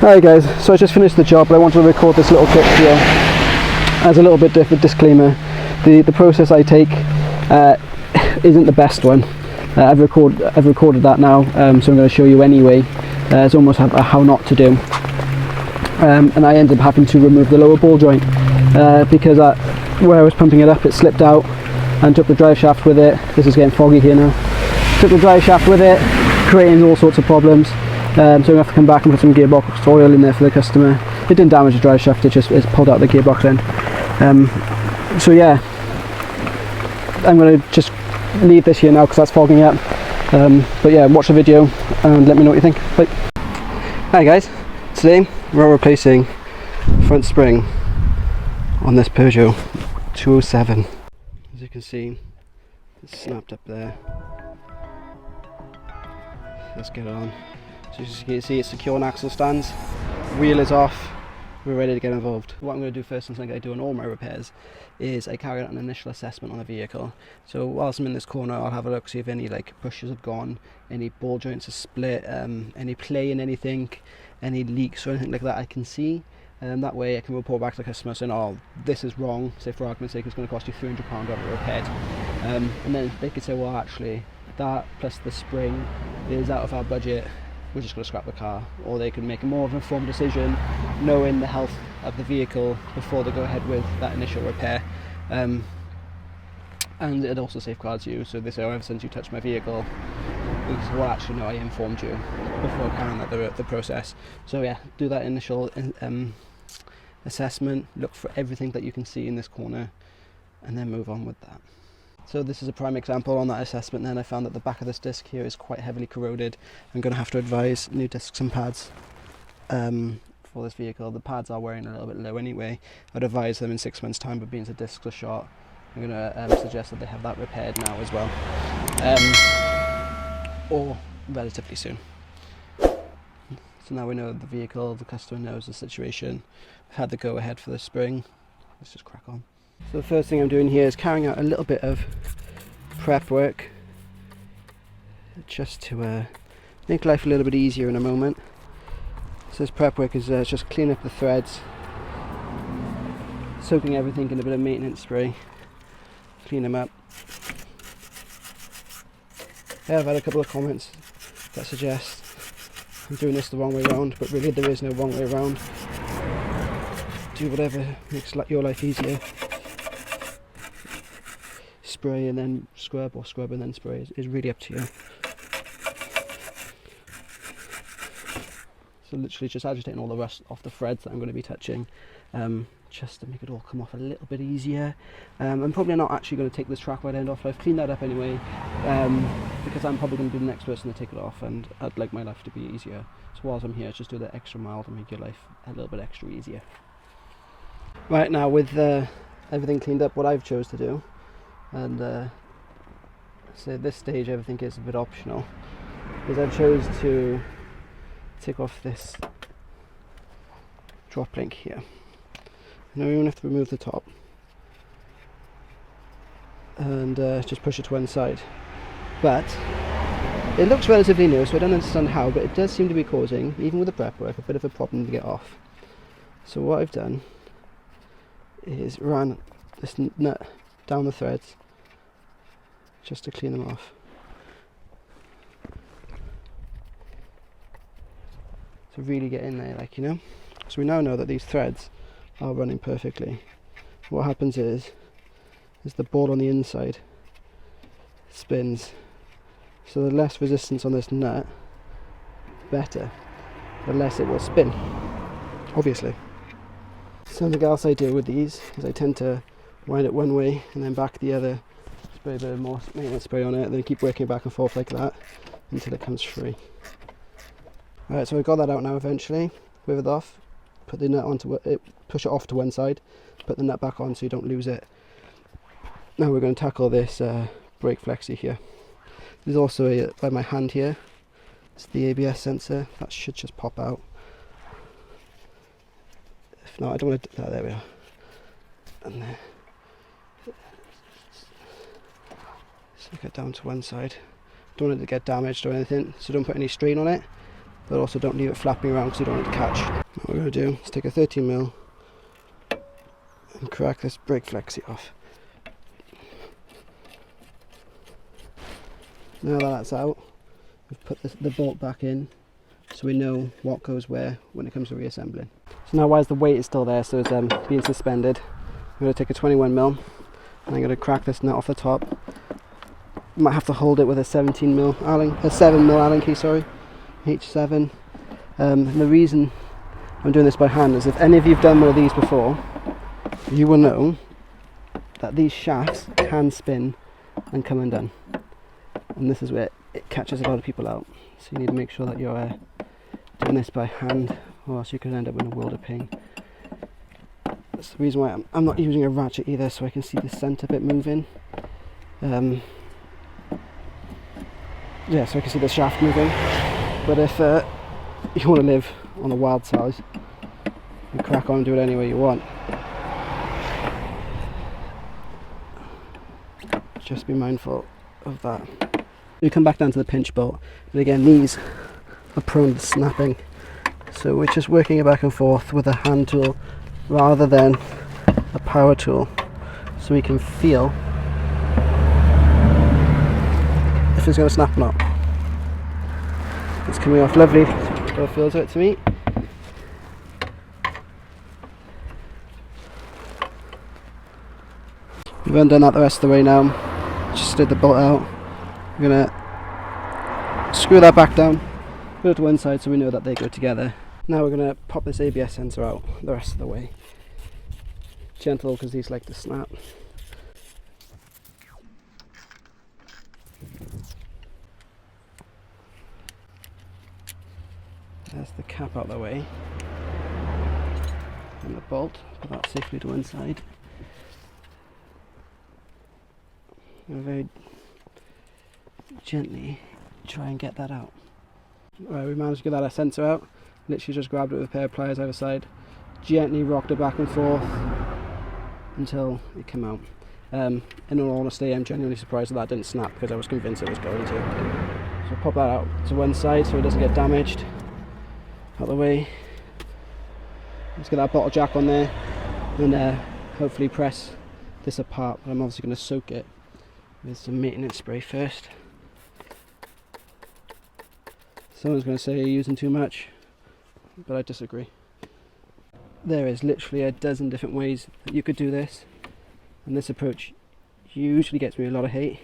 Hi guys, so I just finished the job, but I wanted to record this little clip here as a little bit of a disclaimer. The process I take isn't the best one. I've recorded that now, so I'm going to show you anyway. It's almost a how not to do. And I ended up having to remove the lower ball joint because where I was pumping it up, it slipped out and took the drive shaft with it. This is getting foggy here now. Took the drive shaft with it, creating all sorts of problems. So I'm going to have to come back and put some gearbox oil in there for the customer. It didn't damage the drive shaft, it's pulled out the gearbox end. So yeah, I'm going to just leave this here now because that's fogging up. But yeah, watch the video and let me know what you think. Bye. Hi guys, today we're replacing front spring on this Peugeot 207. As you can see, it's snapped up there. Let's get it on. So as you can see, it's secure on axle stands, wheel is off, we're ready to get involved. What I'm going to do first, since I'm going to do on all my repairs, is I carry out an initial assessment on the vehicle. So whilst I'm in this corner, I'll have a look, see if any pushes have gone, any ball joints are split, any play in anything, any leaks or anything like that I can see. That way I can report back to the customer saying, oh, this is wrong, say for argument's sake it's going to cost you £300 to have it repaired. And then they could say, well actually, that plus the spring is out of our budget, we're just going to scrap the car. Or they can make a more of an informed decision, knowing the health of the vehicle before they go ahead with that initial repair. And it also safeguards you, so they say, oh, ever since you touched my vehicle, well actually no, I informed you before carrying out the process. So yeah, do that initial assessment, look for everything that you can see in this corner, and then move on with that. So this is a prime example on that assessment. Then I found that the back of this disc here is quite heavily corroded. I'm going to have to advise new discs and pads for this vehicle. The pads are wearing a little bit low anyway. I'd advise them in 6 months time, but being the discs are short, I'm going to suggest that they have that repaired now as well, or relatively soon. So now we know the vehicle, the customer knows the situation. I've had the go ahead for the spring. Let's just crack on. So the first thing I'm doing here is carrying out a little bit of prep work, just to make life a little bit easier in a moment. So this prep work is just clean up the threads, soaking everything in a bit of maintenance spray, clean them up. Yeah, I've had a couple of comments that suggest I'm doing this the wrong way around, but really there is no wrong way around. Do whatever makes your life easier. Spray and then scrub, or scrub and then spray is really up to you. So literally just agitating all the rust off the threads that I'm going to be touching, just to make it all come off a little bit easier. I'm probably not actually going to take this track rod end off. I've cleaned that up anyway, because I'm probably going to be the next person to take it off, and I'd like my life to be easier. So whilst I'm here, just do that extra mile to make your life a little bit extra easier. Right, now with everything cleaned up, what I've chose to do, and so at this stage everything is a bit optional, is I've chose to take off this drop link here. Now we only have to remove the top and just push it to one side, but it looks relatively new, so I don't understand how, but it does seem to be causing, even with the prep work, a bit of a problem to get off. So what I've done is ran this nut down the threads just to clean them off. To really get in there, like, you know. So we now know that these threads are running perfectly. What happens is the ball on the inside spins, so the less resistance on this nut, better, the less it will spin, obviously. Something else I do with these is I tend to wind it one way and then back the other, spray a bit more maintenance spray on it, and then keep working back and forth like that until it comes free. Alright, so I got that out now eventually, with it off, put the nut onto it, push it off to one side, put the nut back on so you don't lose it. Now we're going to tackle this brake flexi here. There's also by my hand here, it's the ABS sensor, that should just pop out. If not, I don't want to, there we are. And there. Stick it down to one side. Don't want it to get damaged or anything, so don't put any strain on it. but also don't leave it flapping around because you don't want it to catch. What we're going to do is take a 13mm and crack this brake flexi off. Now that that's out, we've put the bolt back in so we know what goes where when it comes to reassembling. So now whilst the weight is still there, so it's being suspended, I'm going to take a 21mm and I'm going to crack this nut off the top. Might have to hold it with a 17mm Allen, a 7mm Allen key, sorry, H7. The reason I'm doing this by hand is if any of you've done one of these before, you will know that these shafts can spin and come undone. And this is where it catches a lot of people out. So you need to make sure that you're doing this by hand, or else you could end up in a world of pain. That's the reason why I'm not using a ratchet either, so I can see the centre bit moving. Yeah, so I can see the shaft moving. But if you want to live on the wild side, you crack on and do it any way you want. Just be mindful of that. We come back down to the pinch bolt, but again these are prone to snapping, so we're just working it back and forth with a hand tool rather than a power tool, so we can feel if it's going to snap or not. It's coming off lovely, got a feel to it to me. We've undone that the rest of the way now, just slid the bolt out. We're going to screw that back down, put it to one side so we know that they go together. Now we're going to pop this ABS sensor out the rest of the way. Gentle because these like to snap. There's the cap out of the way. And the bolt, put that safely to one side. And very gently try and get that out. Alright, we managed to get that sensor out. Literally just grabbed it with a pair of pliers either side, gently rocked it back and forth until it came out. In all honesty, I'm genuinely surprised that didn't snap because I was convinced it was going to. So pop that out to one side so it doesn't get damaged. Out the way. Let's get that bottle jack on there and hopefully press this apart, but I'm obviously going to soak it with some maintenance spray first. Someone's going to say you're using too much, but I disagree. There is literally a dozen different ways that you could do this, and this approach usually gets me a lot of hate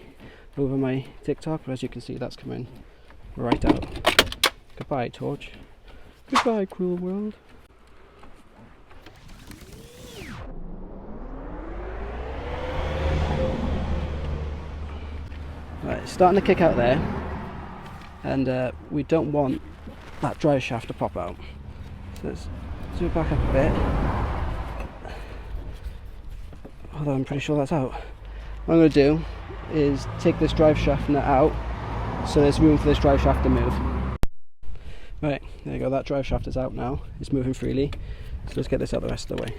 over my TikTok, but as you can see that's coming right out. Goodbye torch. Goodbye cruel world. Right, it's starting to kick out there, and we don't want that drive shaft to pop out. So let's zoom back up a bit. Although I'm pretty sure that's out. What I'm going to do is take this drive shaft nut out so there's room for this drive shaft to move. Right, there you go, that drive shaft is out now. It's moving freely. So let's get this out the rest of the way.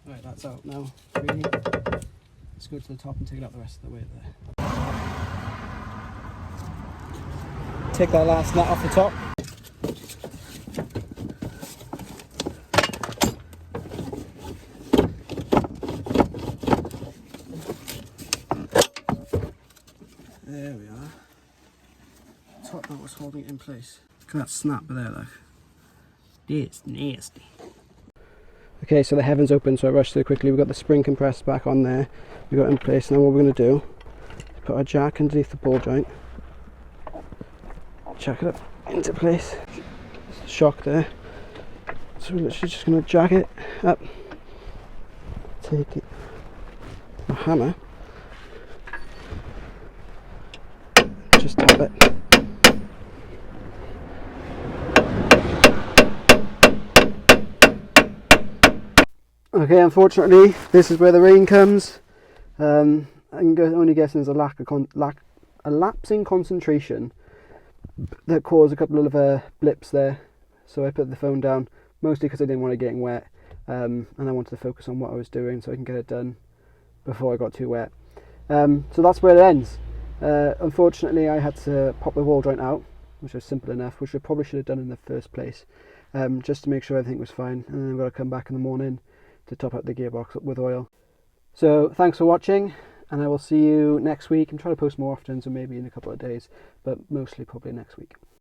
Right, that's out now. Freely. Let's go to the top and take it out the rest of the way there. Take that last nut off the top. There we are. Top nut was holding it in place. Look at that snap there, look. It's nasty. Okay, so the heaven's open, so I rushed through quickly. We've got the spring compressed back on there. We've got it in place. Now what we're going to do is put our jack underneath the ball joint. Jack it up into place. There's a shock there. So we're literally just going to jack it up. Take it. A hammer. Just tap it. Okay, unfortunately, this is where the rain comes. I'm only guessing there's a lapse in concentration that caused a couple of blips there. So I put the phone down, mostly because I didn't want it getting wet, and I wanted to focus on what I was doing so I can get it done before I got too wet. So that's where it ends. Unfortunately, I had to pop the wall joint out, which was simple enough, which I probably should have done in the first place, just to make sure everything was fine. And then I've got to come back in the morning to top up the gearbox with oil. So thanks for watching, and I will see you next week. I'm trying to post more often, so maybe in a couple of days, but mostly probably next week.